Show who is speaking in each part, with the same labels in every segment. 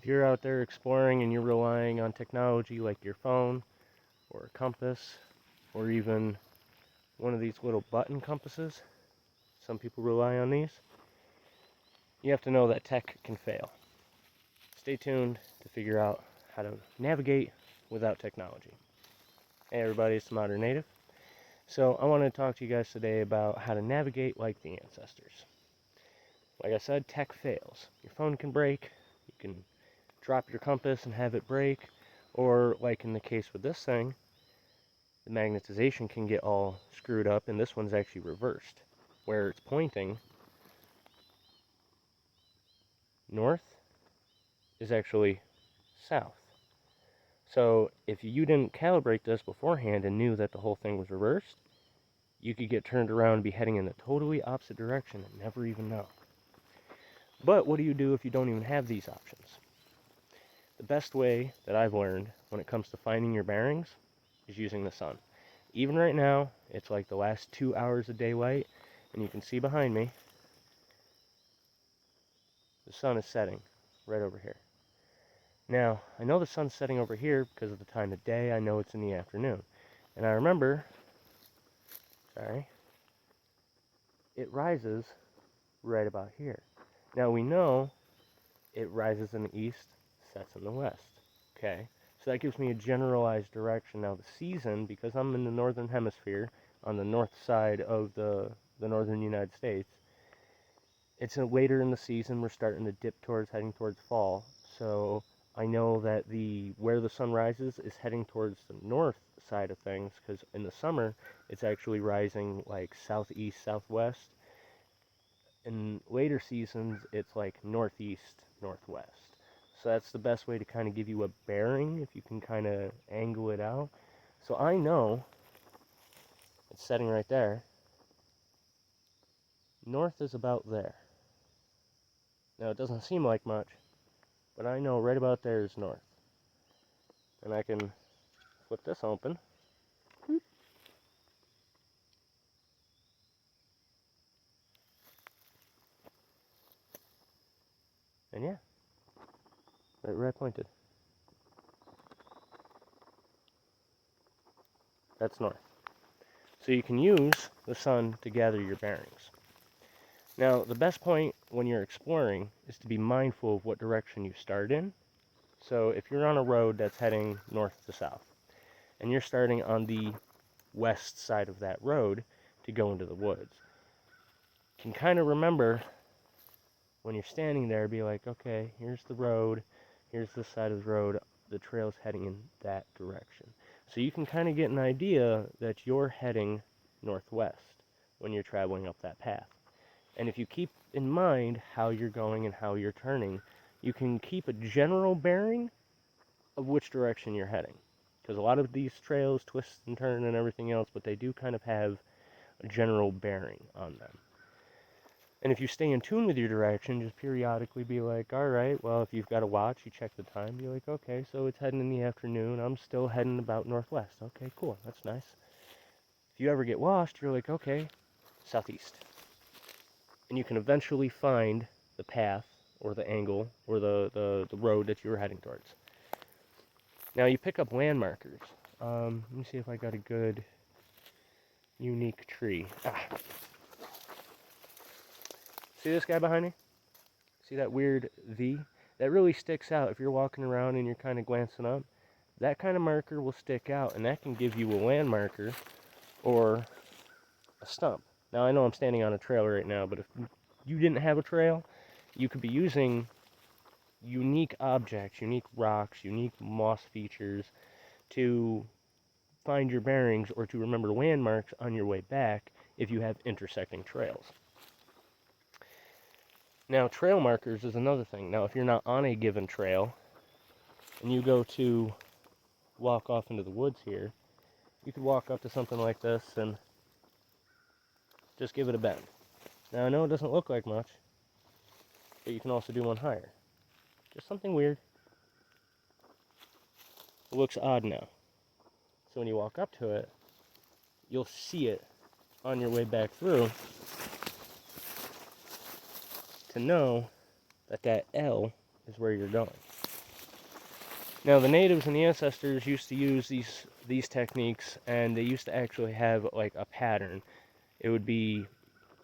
Speaker 1: If you're out there exploring and you're relying on technology like your phone or a compass or even one of these little button compasses, some people rely on these, you have to know that tech can fail. Stay tuned to figure out how to navigate without technology. Hey everybody, it's the Modern Native. So I want to talk to you guys today about how to navigate like the ancestors. Like I said, tech fails. Your phone can break, you can drop your compass and have it break, or like in the case with this thing, the magnetization can get all screwed up, and this one's actually reversed. Where it's pointing north is actually south. So if you didn't calibrate this beforehand and knew that the whole thing was reversed, you could get turned around and be heading in the totally opposite direction and never even know. But what do you do if you don't even have these options? The best way that I've learned when it comes to finding your bearings is using the sun. Even right now, it's like the last 2 hours of daylight, and you can see behind me, the sun is setting right over here. Now, I know the sun's setting over here because of the time of day. I know it's in the afternoon. And I remember, it rises right about here. Now we know it rises in the east, sets in the west. Okay, so that gives me a generalized direction. Now the season, because I'm in the northern hemisphere, on the north side of the northern United States, it's later in the season. We're starting to dip towards heading towards fall. So I know that where the sun rises is heading towards the north side of things, because in the summer it's actually rising like southeast, southwest. In later seasons it's like northeast, northwest. So that's the best way to kind of give you a bearing, if you can kind of angle it out. So I know it's setting right there. North is about there. Now it doesn't seem like much, but I know right about there is north. And I can flip this open. And yeah, right pointed. That's north. So you can use the sun to gather your bearings. Now, the best point when you're exploring is to be mindful of what direction you start in. So if you're on a road that's heading north to south, and you're starting on the west side of that road to go into the woods, you can kind of remember when you're standing there, be like, okay, here's the road, here's this side of the road, the trail's heading in that direction. So you can kind of get an idea that you're heading northwest when you're traveling up that path. And if you keep in mind how you're going and how you're turning, you can keep a general bearing of which direction you're heading. Because a lot of these trails twist and turn and everything else, but they do kind of have a general bearing on them. And if you stay in tune with your direction, just periodically be like, all right, well, if you've got a watch, you check the time, be like, okay, so it's heading in the afternoon, I'm still heading about northwest. Okay, cool, that's nice. If you ever get lost, you're like, okay, southeast. And you can eventually find the path or the angle or the road that you're heading towards. Now you pick up land markers. Let me see if I got a good unique tree. See this guy behind me? See that weird V? That really sticks out if you're walking around and you're kind of glancing up. That kind of marker will stick out, and that can give you a land marker or a stump. Now I know I'm standing on a trail right now, but if you didn't have a trail, you could be using unique objects, unique rocks, unique moss features to find your bearings or to remember landmarks on your way back if you have intersecting trails. Now, trail markers is another thing. Now, if you're not on a given trail and you go to walk off into the woods here, you could walk up to something like this and just give it a bend. Now, I know it doesn't look like much, but you can also do one higher. Just something weird. It looks odd now. So when you walk up to it, you'll see it on your way back through to know that that L is where you're going. Now, the natives and the ancestors used to use these techniques, and they used to actually have like a pattern. It would be,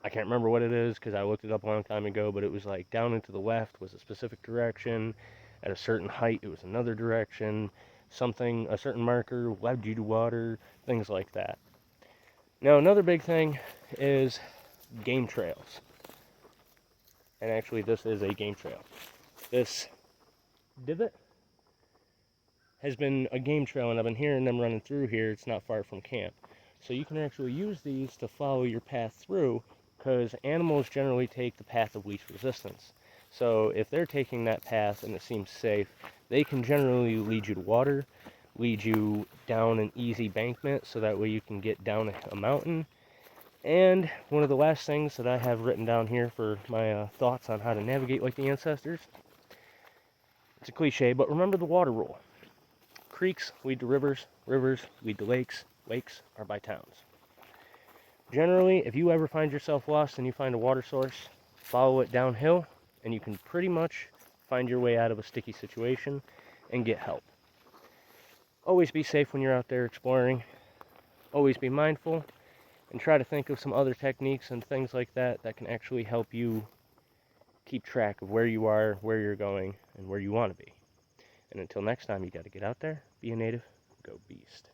Speaker 1: I can't remember what it is because I looked it up a long time ago, but it was like down and to the left was a specific direction, at a certain height it was another direction, something, a certain marker led you to water, things like that. Now, another big thing is game trails. And actually, this is a game trail. This divot has been a game trail, and I've been hearing them running through here. It's not far from camp. So you can actually use these to follow your path through, because animals generally take the path of least resistance. So if they're taking that path and it seems safe, they can generally lead you to water, lead you down an easy bankment, so that way you can get down a mountain. And one of the last things that I have written down here for my thoughts on how to navigate like the ancestors, it's a cliche, but remember the water rule. Creeks lead to rivers, rivers lead to lakes, lakes are by towns. Generally, if you ever find yourself lost and you find a water source, follow it downhill, and you can pretty much find your way out of a sticky situation and get help. Always be safe when you're out there exploring. Always be mindful, and try to think of some other techniques and things like that that can actually help you keep track of where you are, where you're going, and where you want to be. And until next time, you got to get out there, be a native, go beast.